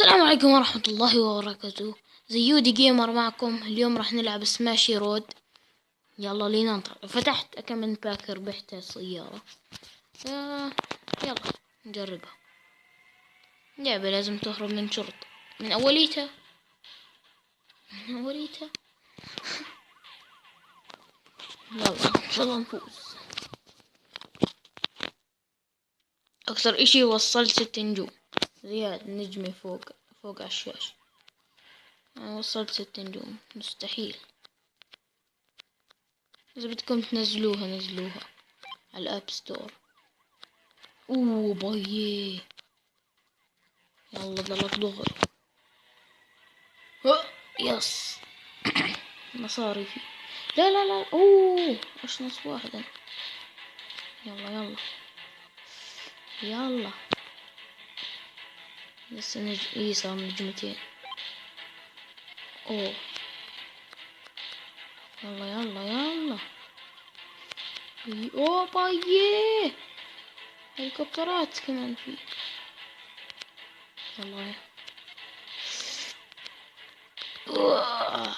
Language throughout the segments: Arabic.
السلام عليكم ورحمة الله وبركاته. زيودي جيمر معكم. اليوم راح نلعب سماشي رود. يلا لينا ننطلق. فتحت كم باك ربحت السيارة. يلا نجربها. لعبة لازم تهرب من شرطة من أوليتها. يلا إن شاء الله نفوز. أكثر إشي وصلت 6 نجوم. زياد نجمة فوق على الشاشة. أنا وصلت 6 نجوم. مستحيل. إذا بدكم تنزلوها نزلوها على الأب ستور. اوه باي. يلا ضلك دغري. يس. مصاري فيه. لا لا لا. اوه اشنص واحدة. يلا يلا يلا. لسه صار نجمتين. اوه يلا يلا يلا. اوه باي. هليكوبترات كمان في. يلا أوه.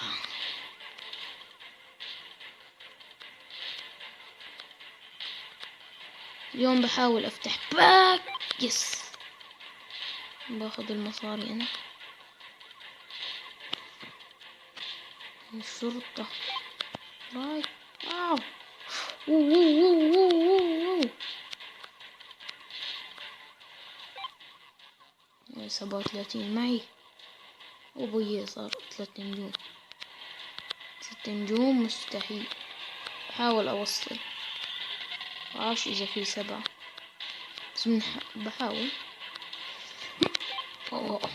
اليوم بحاول افتح باك. يس. باخذ المصاري انا. الشرطة. رايت. واو. اوه 37 معي. وبوي صار 3 نجوم. 6 نجوم مستحيل. بحاول اوصل 10 اذا في 7. بس بحاول. اوه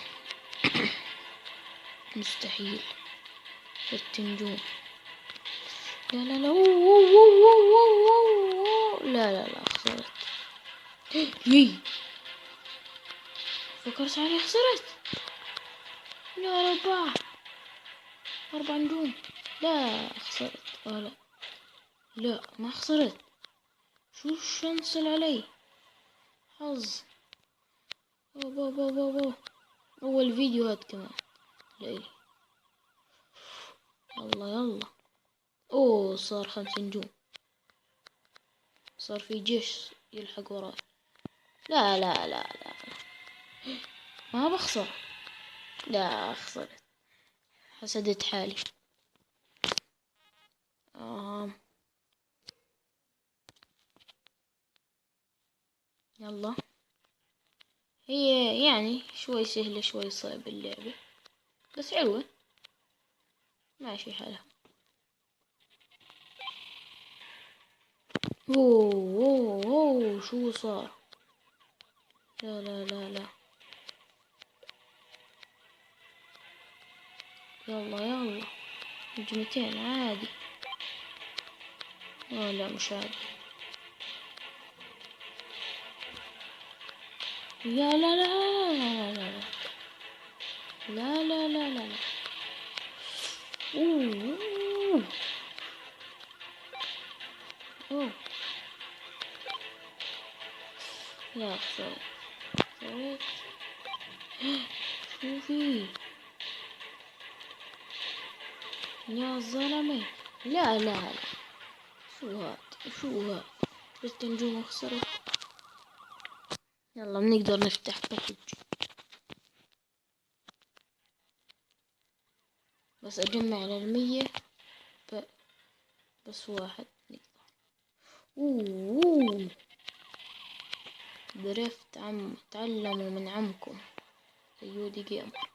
مستحيل. 6 نجوم. لا لا لا. لا لا لا خسرت. يي فكرت علي خسرت. لا 4 نجوم. لا خسرت. لا لا ما خسرت. شو شنصل علي حظ. بو. اول فيديوهات كمان لإلي. يلا يلا. اوه صار 5 نجوم. صار في جيش يلحق وراي. لا لا لا لا ما بخسر. لا خسرت. حسدت حالي. يلا. هي يعني شوي سهلة شوي صعبة اللعبة بس حلوة. ماشي حالها. اوه شو صار. لا لا لا لا. يلا يلا. نجمتين عادي. لا مش عادي. يا لا لا لا لا لا لا لا لا لا. اوه اوه. يا خسرت. شوفي يا زلمة. لا لا لا. شو هاد 6 نجوم خسرت. يلا بنقدر نفتح باكج بس اجمع على 100. بس واحد نقدر. اوه درفت. تعلموا من عمكم زيودي جيمر.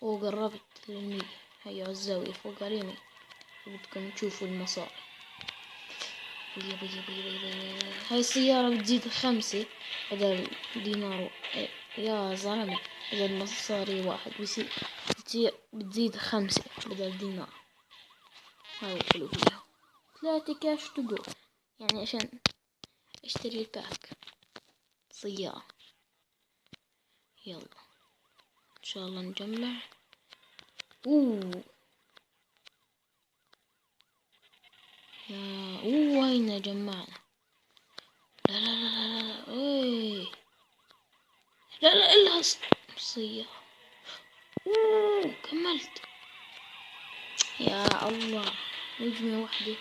قربت 100. هيا الزاوية فوق علينا بدكم تشوفوا المصاري. هاي السيارة بتزيد 5 بدل دينار. يا زلمة بدل مصاري واحد بتزيد 5 بدل دينار. هاي الحلو فيها 3 كاش تقول يعني عشان اشتري الباك سيارة. يلا ان شاء الله نجمع. اوه وين جمعنا. لا لا لا لا لا. لا لا الا سيارة. كملت. يا الله، نجمة واحدة.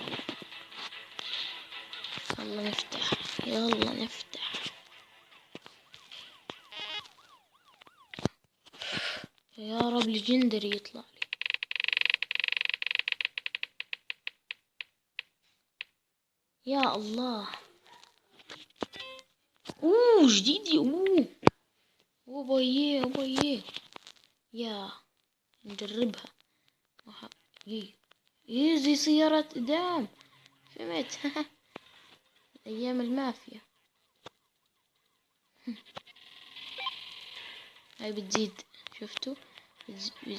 يلا نفتح، يلا نفتح. يا رب ليجندري يطلع لي. يا الله. جديدي. بويه. يا نجربها. زي سيارة إدام. فهمت. أيام المافيا. هاي بتزيد، شفتوا؟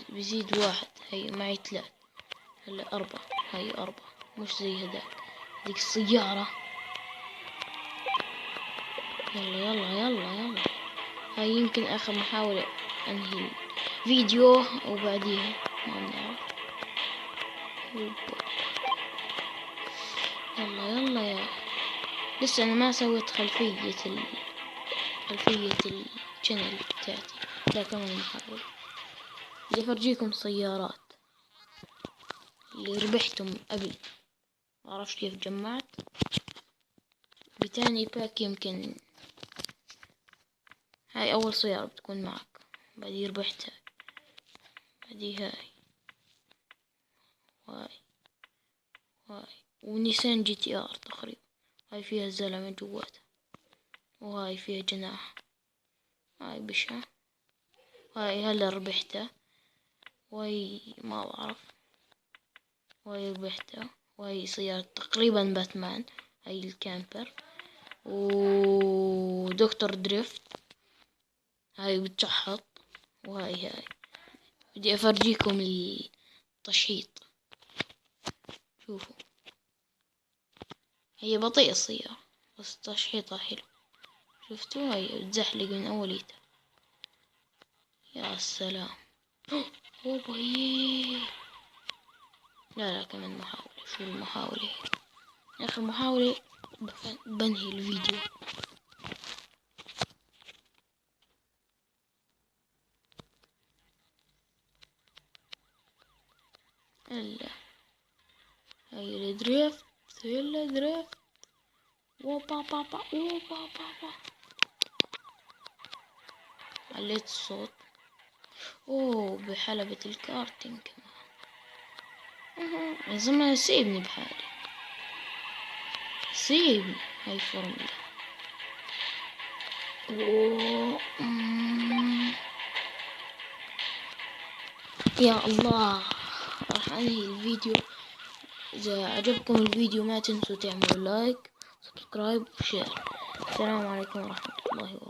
بيزيد واحد. هاي معي 3، هلا 4. هاي 4، مش زي هداك. هذيك السيارة. يلا. هاي يمكن آخر محاولة أنهي الفيديو وبعديها ما بنعرف. يلا يا. لسه أنا ما سويت خلفية الشانل بتاعتي. لا كمان محاولة. بدي أفرجيكم سيارات اللي ربحتم قبل. معرفش كيف جمعت. بتاني باك يمكن. هاي أول سيارة بتكون معك، بعدي ربحتها. بعدي هاي ونيسان جي تي ار تقريبا. هاي فيها زلمة جواتها، وهاي فيها جناح. هاي بشع. هاي هلا ربحتها. وهي ما بعرف. وهي ربحتها. وهي سيارة تقريبا باتمان. هاي الكامبر. ودكتور دريفت. هاي بتشحط. وهاي بدي افرجيكم التشحيط. شوفوا، هي بطيئة السيارة بس تشحيطها حلو. شفتوا؟ هاي بتزحلق من اوليتها. يا سلام. اوبا. لا كمان محاولة. شو المحاولة؟ اخر محاولة بنهي الفيديو. هلا هاي الدريفت. وبا. عليت الصوت. بحلبة الكارتينج كمان. يا زلمة سيبني بحالي. سيبني. هاي فورمولا. يا الله. راح انهي الفيديو. اذا عجبكم الفيديو ما تنسوا تعملوا لايك، سبسكرايب وشير. السلام عليكم ورحمة الله وبركاته.